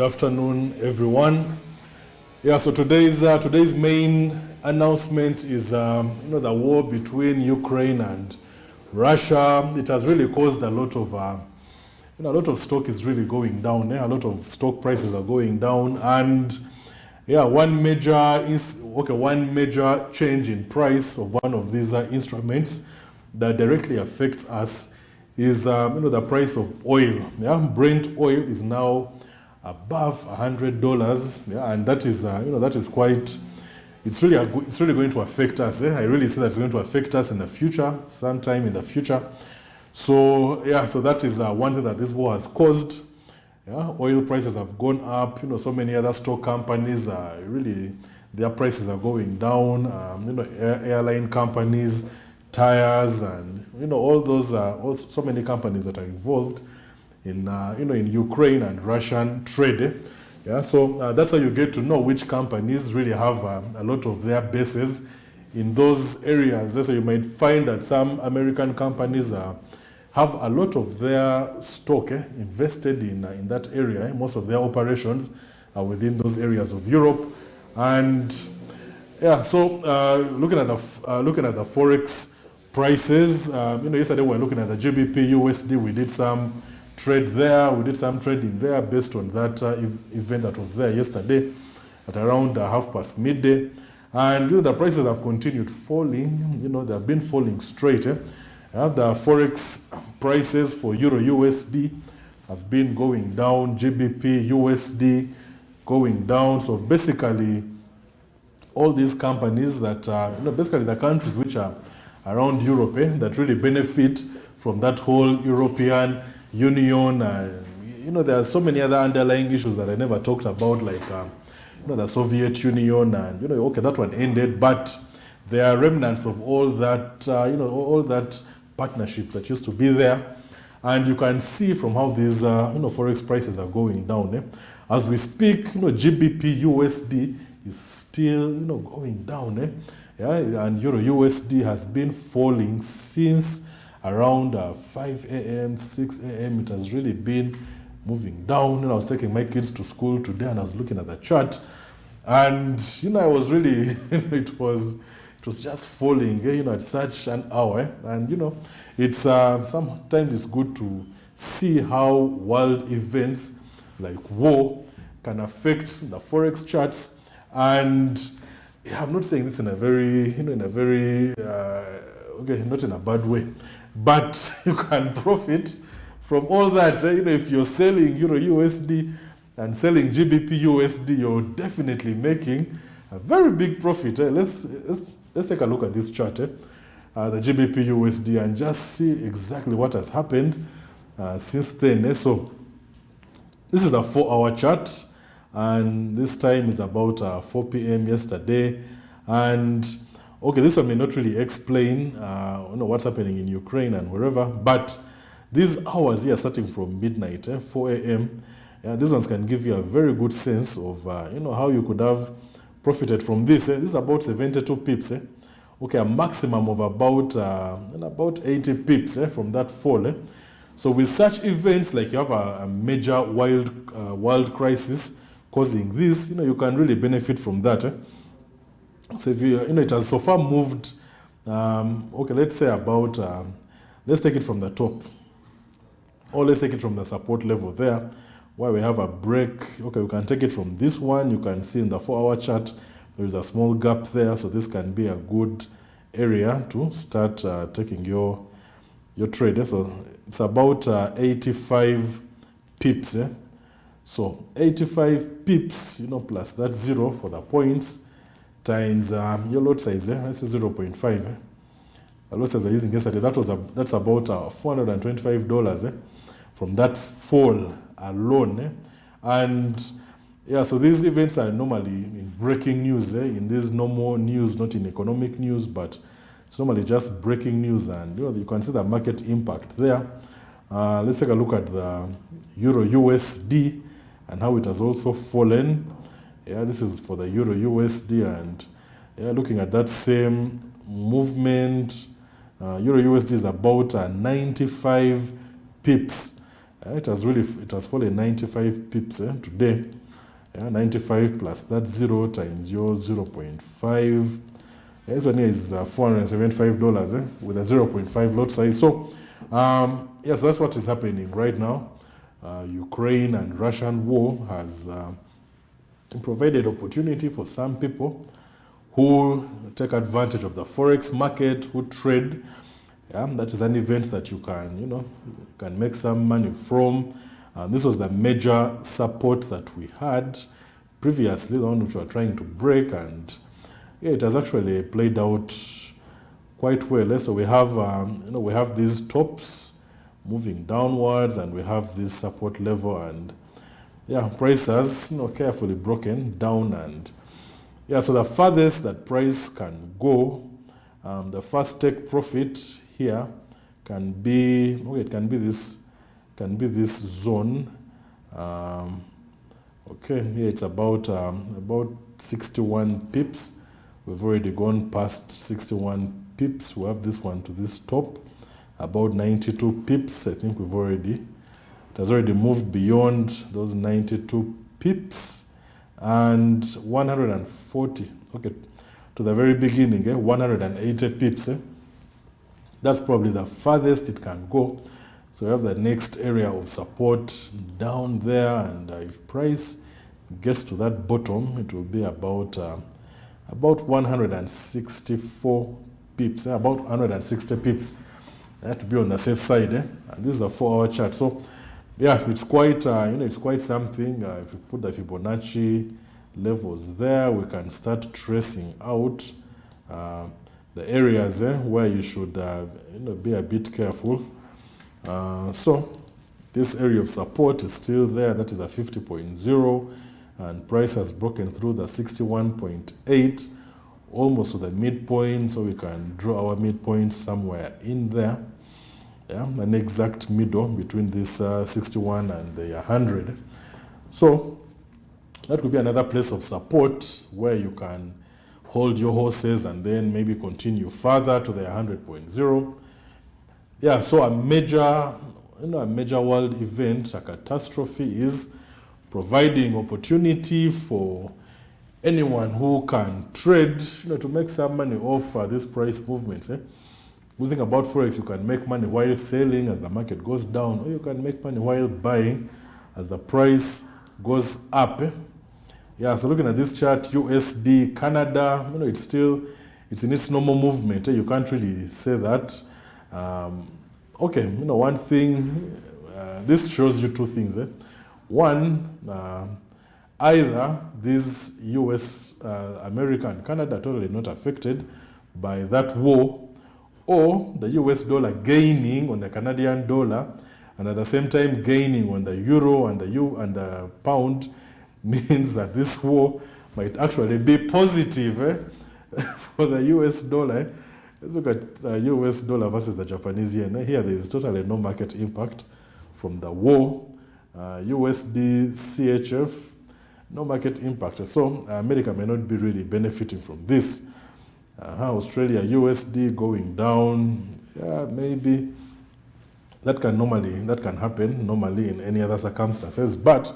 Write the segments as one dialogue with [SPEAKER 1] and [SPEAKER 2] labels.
[SPEAKER 1] afternoon, everyone. Yeah, so today's main announcement is the war between Ukraine and Russia. It has really caused a lot of stock is really going down. A lot of stock prices are going down, and one major change in price of one of these instruments that directly affects us is the price of oil. Brent oil is now above $100. And that is quite. It's really going to affect us. I really see that's going to affect us in the future, sometime in the future. So that is one thing that this war has caused. Oil prices have gone up. So many other stock companies really their prices are going down. Airline companies, tires, and all those so many companies that are involved in in Ukraine and Russian trade. So that's how you get to know which companies really have a lot of their bases in those areas. So you might find that some American companies have a lot of their stock invested in that area. Most of their operations are within those areas of Europe, and so looking at the Forex prices, yesterday we were looking at the GBP USD. We did some trade there. We did some trading there based on that event that was there yesterday at around midday. And the prices have continued falling. They have been falling straight. The Forex prices for Euro USD have been going down. GBP USD going down. So basically, all these companies that basically the countries which are around Europe that really benefit from that whole European Union. There are so many other underlying issues that I never talked about, like the Soviet Union, and that one ended, but there are remnants of all that all that partnership that used to be there, and you can see from how these Forex prices are going down. As we speak, GBP USD is still going down. And Euro USD has been falling since around 5 a.m., 6 a.m. It has really been moving down. I was taking my kids to school today, and I was looking at the chart, and I was really it was just falling at such an hour. And it's sometimes it's good to see how world events like war can affect the Forex charts. And I'm not saying this in a very not in a bad way, but you can profit from all that. If you're selling Euro USD and selling GBP USD, you're definitely making a very big profit. Let's take a look at this chart, the GBP USD, and just see exactly what has happened since then. So this is a 4-hour chart, and this time is about 4 p.m. yesterday. And this one may not really explain what's happening in Ukraine and wherever, but these hours here starting from midnight, 4 a.m., these ones can give you a very good sense of how you could have profited from this. This is about 72 pips. A maximum of about 80 pips from that fall. So with such events, like you have a major world crisis causing this, you can really benefit from that. So if it has so far moved, let's say about, let's take it from the top, or let's take it from the support level there, where we have a break. We can take it from this one. You can see in the 4-hour chart, there is a small gap there, so this can be a good area to start taking your trade. So it's about 85 pips. So 85 pips, plus that 0 for the points, times your lot size, that's 0.5. The lot size we're using yesterday, that's about $425 from that fall alone. And so these events are normally in breaking news, in this normal news, not in economic news, but it's normally just breaking news, and you can see the market impact there. Let's take a look at the Euro USD and how it has also fallen. This is for the Euro USD, and looking at that same movement, Euro USD is about 95 pips It has fallen 95 pips today. 95 plus that 0 times your 0.5. This one here is $475 with a 0.5 lot size. So, yes, that's what is happening right now. Ukraine and Russian war has provided opportunity for some people who take advantage of the Forex market, who trade. That is an event that you can make some money from. This was the major support that we had previously, the one which we were trying to break, and it has actually played out quite well. So we have, we have these tops moving downwards, and we have this support level, and price has carefully broken down, and so the farthest that price can go, the first take profit here can be it can be this zone. Here it's about 61 pips. We've already gone past 61 pips. We have this one to this top, about 92 pips. I think it has already moved beyond those 92 pips, and 140, to the very beginning, 180 pips. That's probably the farthest it can go. So we have the next area of support down there, and if price gets to that bottom, it will be about 164 pips, about 160 pips. To be on the safe side, and this is a 4-hour chart. So, it's quite it's quite something. If you put the Fibonacci levels there, we can start tracing out the areas where you should be a bit careful. So this area of support is still there. That is a 50.0, and price has broken through the 61.8, almost to the midpoint. So we can draw our midpoint somewhere in there. An exact middle between this 61 and the 100. So that could be another place of support where you can hold your horses and then maybe continue further to the 100.0. So a major world event, a catastrophe, is providing opportunity for anyone who can trade, to make some money off these price movements. One thing about Forex, you can make money while selling as the market goes down, or you can make money while buying as the price goes up. So looking at this chart, USD, Canada, it's in its normal movement. You can't really say that. One thing, this shows you two things. One, either these US, America and Canada are totally not affected by that war, or the US dollar gaining on the Canadian dollar, and at the same time gaining on the euro and the pound, means that this war might actually be positive for the US dollar. Let's look at US dollar versus the Japanese yen. Here there is totally no market impact from the war. USD, CHF, no market impact. So America may not be really benefiting from this. Australia, USD going down. Maybe that can happen normally in any other circumstances. But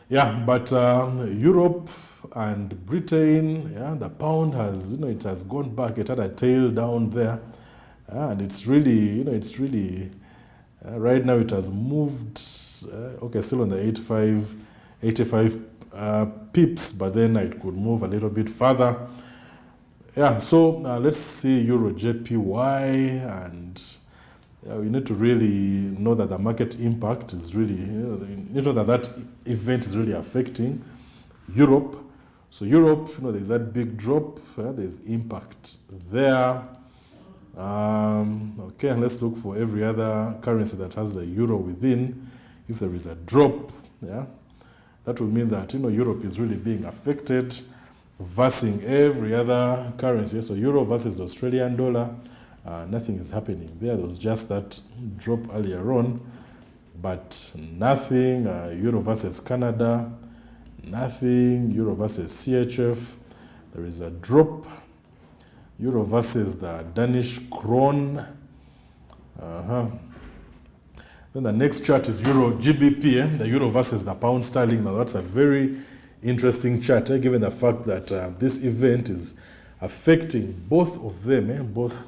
[SPEAKER 1] Europe and Britain, the pound has, it has gone back. It had a tail down there, and it's really, right now it has moved. Still on the 85 pips, but then it could move a little bit further. So let's see Euro JPY, and we need to really know that the market impact is really, that event is really affecting Europe. So Europe, there's that big drop, there's impact there. Let's look for every other currency that has the euro within. If there is a drop, that will mean that, Europe is really being affected, versus every other currency. So euro versus the Australian dollar, nothing is happening there. There was just that drop earlier on, but nothing. Euro versus Canada, nothing. Euro versus CHF, there is a drop. Euro versus the Danish krone, Then the next chart is Euro GBP, the Euro versus the Pound Sterling. Now that's a very interesting chart, given the fact that this event is affecting both of them, both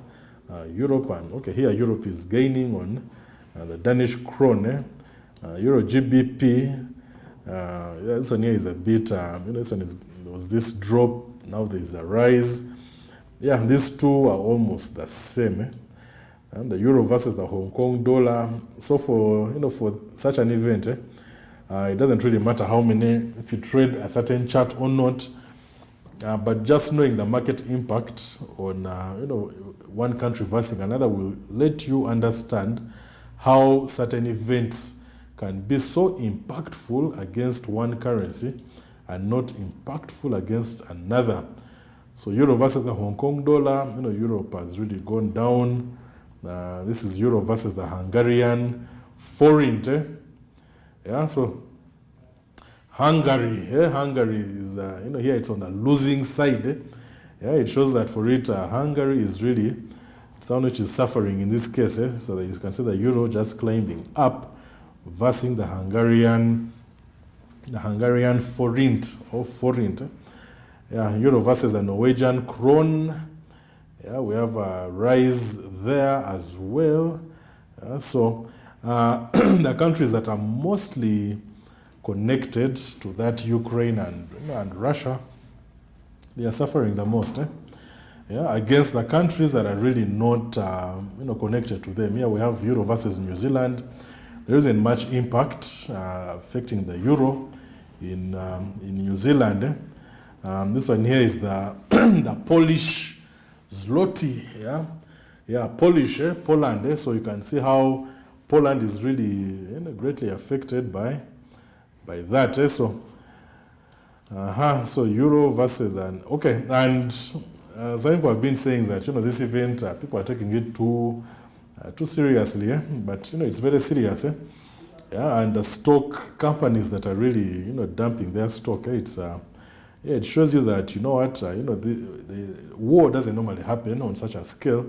[SPEAKER 1] Europe and, okay, here Europe is gaining on the Danish krone, Euro GBP. This one here is a bit, this one there was this drop, now there's a rise. Yeah, these two are almost the same. And the Euro versus the Hong Kong dollar. So for such an event, it doesn't really matter how many, if you trade a certain chart or not, but just knowing the market impact on one country versus another will let you understand how certain events can be so impactful against one currency and not impactful against another. So Euro versus the Hong Kong dollar, Europe has really gone down. This is Euro versus the Hungarian forint. Yeah, so Hungary is, here it's on the losing side. Yeah, it shows that for it, Hungary is really, it's one which is suffering in this case. So that you can see the Euro just climbing up versus the Hungarian forint or forint. Yeah, Euro versus the Norwegian krone. Yeah, we have a rise there as well. So the countries that are mostly connected to that Ukraine and Russia, they are suffering the most. Yeah, against the countries that are really not connected to them. Here we have Euro versus New Zealand. There isn't much impact affecting the Euro in New Zealand. This one here is the the Polish zloty, Polish, Poland. So you can see how Poland is really greatly affected by that. So Euro versus and some people have been saying that this event people are taking it too seriously, but it's very serious. Yeah, and the stock companies that are really dumping their stock, it shows you that the war doesn't normally happen on such a scale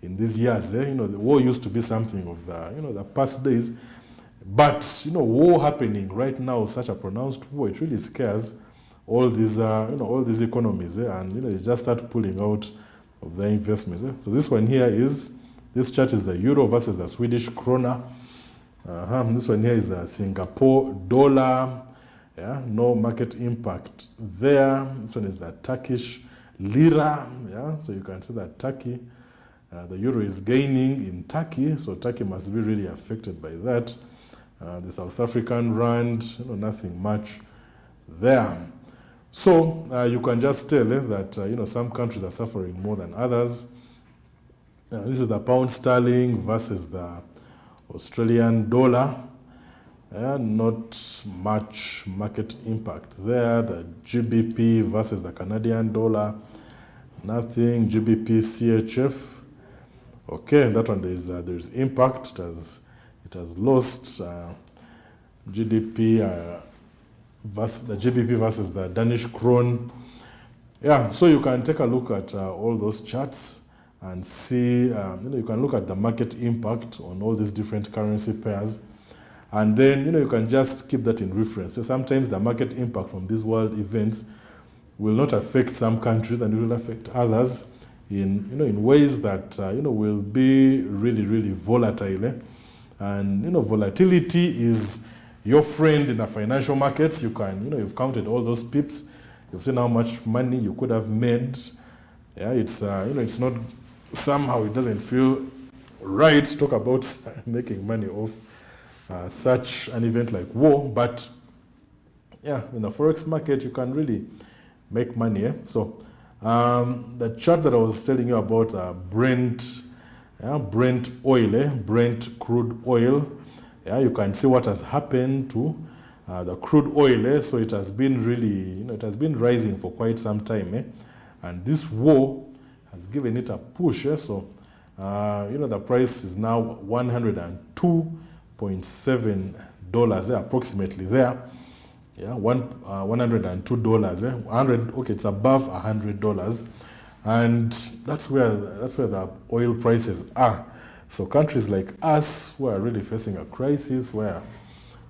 [SPEAKER 1] in these years. The war used to be something of the past days, but war happening right now, such a pronounced war, it really scares all these all these economies, and they just start pulling out of their investments. So this one here is, this chart is the Euro versus the Swedish krona. This one here is the Singapore dollar. Yeah, no market impact there. This one is the Turkish lira. Yeah, so you can see that Turkey, the Euro is gaining in Turkey, so Turkey must be really affected by that. The South African rand, nothing much there. So you can just tell that some countries are suffering more than others. This is the pound sterling versus the Australian dollar. Not much market impact there. The GBP versus the Canadian dollar, nothing. GBP CHF. Okay, that one there's impact. It has lost. GDP versus the GBP versus the Danish krone. Yeah, so you can take a look at all those charts and see. You can look at the market impact on all these different currency pairs. And then, you can just keep that in reference. So sometimes the market impact from these world events will not affect some countries and it will affect others in ways that, will be really, really volatile. And, volatility is your friend in the financial markets. You can, you've counted all those pips. You've seen how much money you could have made. Yeah, it's, it's not, somehow it doesn't feel right to talk about making money off such an event like war, but yeah, in the Forex market, you can really make money. So the chart that I was telling you about, Brent oil, Brent crude oil, you can see what has happened to the crude oil. So it has been really, it has been rising for quite some time. And this war has given it a push. So, the price is now $102.7 approximately there. Yeah, $102. 100. Okay, it's above $100, and that's where the oil prices are. So countries like us who are really facing a crisis where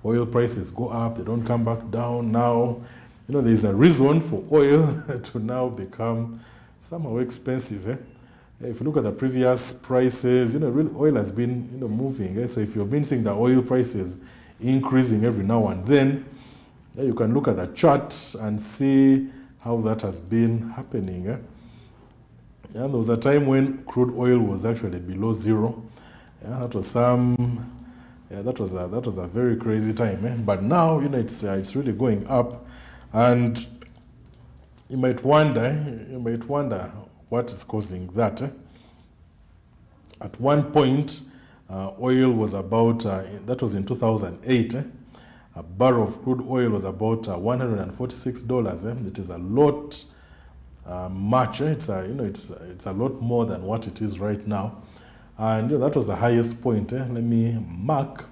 [SPEAKER 1] oil prices go up, they don't come back down now, there's a reason for oil to now become somehow expensive. If you look at the previous prices, really oil has been, moving. So if you've been seeing the oil prices increasing every now and then, you can look at the chart and see how that has been happening. There was a time when crude oil was actually below zero. That was that was a very crazy time. But now, it's really going up, and you might wonder what is causing that. At one point, oil was about, that was in 2008, a barrel of crude oil was about $146. It is a lot much. It's a lot more than what it is right now. And that was the highest point. Let me mark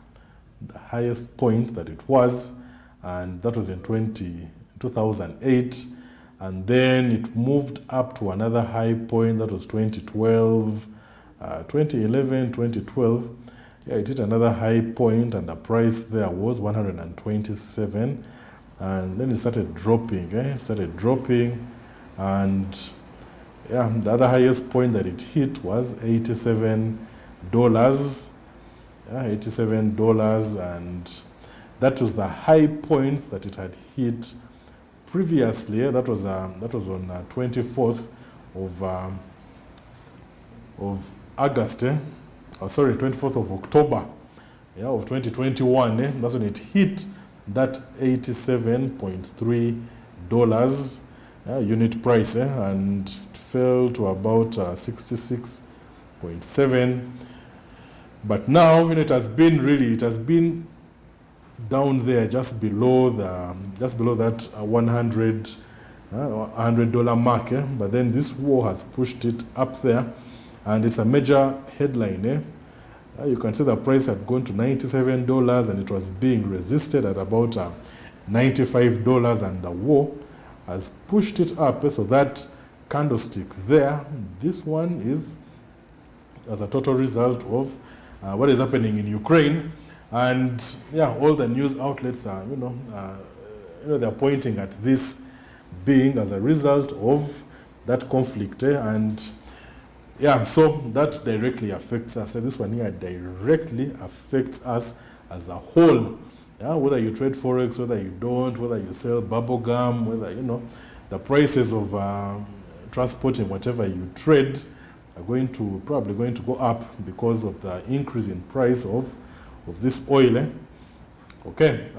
[SPEAKER 1] the highest point that it was, and that was in 2008. And then it moved up to another high point, that was 2012, 2011, 2012. It hit another high point, and the price there was 127. And then it started dropping. It started dropping, and the other highest point that it hit was $87. $87, and that was the high point that it had hit previously. That was on 24th of August. 24th of October, of 2021. That's when it hit that $87.3 unit price, and it fell to about 66.7. But now it has been down there just below that $100 mark. But then this war has pushed it up there, and it's a major headline. You can see the price had gone to $97, and it was being resisted at about $95, and the war has pushed it up. So that candlestick there, this one is as a total result of what is happening in Ukraine. And all the news outlets are, they're pointing at this being as a result of that conflict. And so that directly affects us. So this one here directly affects us as a whole. Whether you trade Forex, whether you don't, whether you sell bubble gum, whether, the prices of transporting whatever you trade are probably going to go up because of the increase in price of this oil. Okay.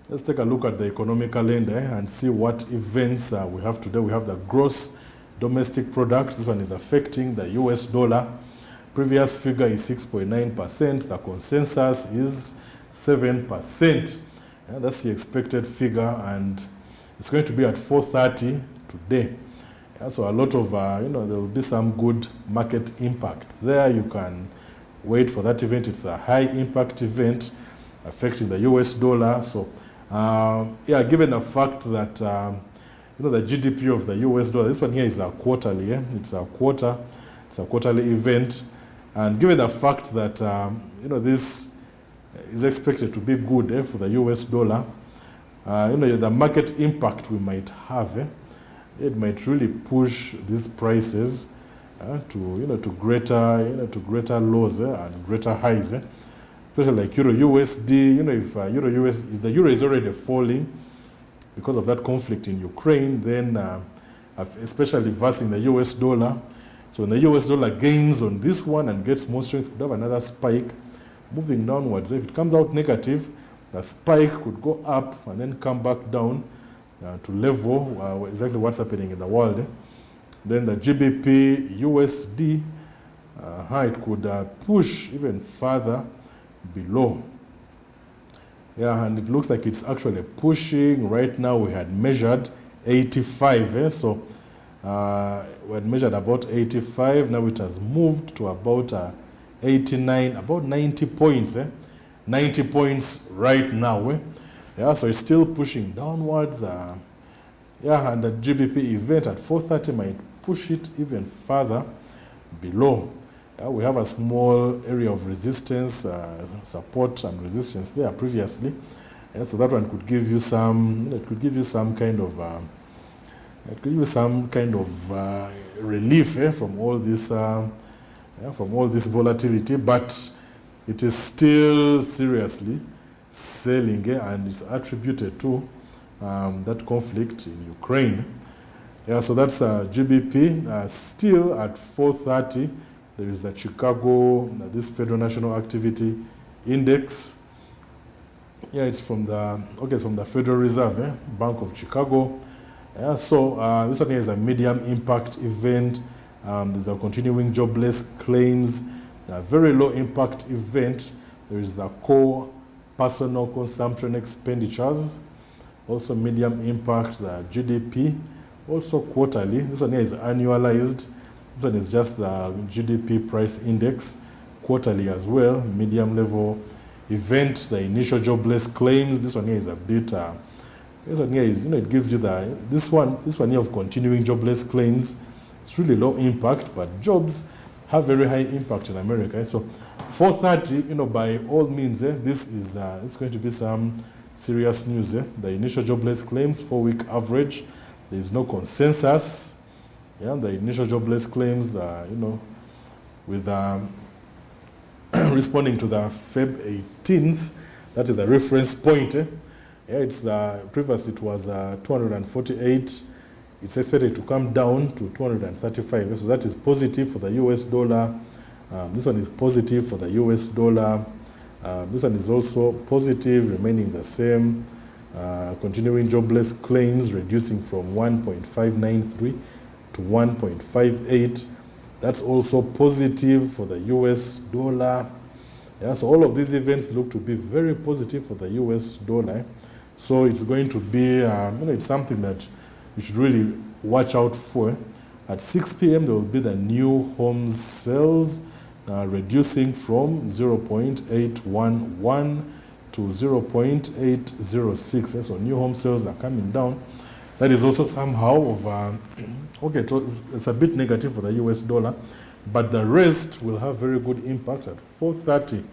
[SPEAKER 1] Let's take a look at the economic calendar and see what events we have today. We have the gross domestic product. This one is affecting the US dollar. Previous figure is 6.9%. The consensus is 7%. That's the expected figure, and it's going to be at 4:30 today. So a lot of, there will be some good market impact there. You can wait for that event. It's a high impact event affecting the US dollar. So, given the fact that, the GDP of the US dollar, this one here is a quarterly. It's a quarterly event. And given the fact that, this is expected to be good for the US dollar, the market impact we might have, it might really push these prices to greater lows and greater highs. Especially like Euro USD, if the Euro is already falling because of that conflict in Ukraine, then especially versus the US dollar. So when the US dollar gains on this one and gets more strength, could have another spike moving downwards. If it comes out negative, the spike could go up and then come back down to level exactly what's happening in the world. Then the GBP USD, it could push even further below. And it looks like it's actually pushing. Right now we had measured 85. So we had measured about 85. Now it has moved to about 89, about 90 points. 90 points right now. So it's still pushing downwards. And the GBP event at 4:30 might push it even further below. We have a small area of resistance, support and resistance there previously. So that one could give you some, it could give you some kind of, relief from all this, volatility, but it is still seriously selling, and it's attributed to that conflict in Ukraine. So that's GBP still at 430. There is the Chicago, this Federal National Activity Index. It's from the Federal Reserve, Bank of Chicago. So this one is a medium impact event. There's a continuing jobless claims. A very low impact event. There is the core personal consumption expenditures. Also medium impact, the GDP. Also quarterly. This one here is annualized. This one is just the GDP price index. Quarterly as well, medium level event, the initial jobless claims. This one here is a bit, this one here is, it gives you this one here of continuing jobless claims. It's really low impact, but jobs have very high impact in America. So 430, by all means, this is, it's going to be some serious news. The initial jobless claims, 4-week average, there is no consensus. The initial jobless claims, with responding to the Feb 18th, that is a reference point. It's previously it was 248. It's expected to come down to 235. So that is positive for the US dollar. This one is positive for the US dollar. This one is also positive, remaining the same. Continuing jobless claims reducing from 1.593 to 1.58. That's also positive for the US dollar. So all of these events look to be very positive for the US dollar. So it's going to be, it's something that you should really watch out for. At 6 p.m. there will be the new home sales reducing from 0.811 to 0.806. So new home sales are coming down. That is also somehow of, it's a bit negative for the US dollar, but the rest will have very good impact at 430.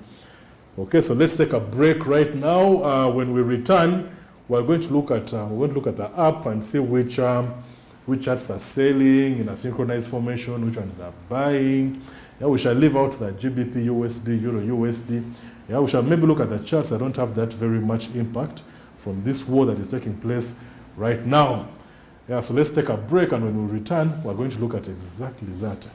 [SPEAKER 1] Okay, so let's take a break right now. When we return, we're going to look at the app and see which charts are selling in a synchronized formation, which ones are buying. We shall leave out the GBP USD, Euro USD. We shall maybe look at the charts that don't have that very much impact from this war that is taking place right now. So let's take a break, and when we return, we're going to look at exactly that.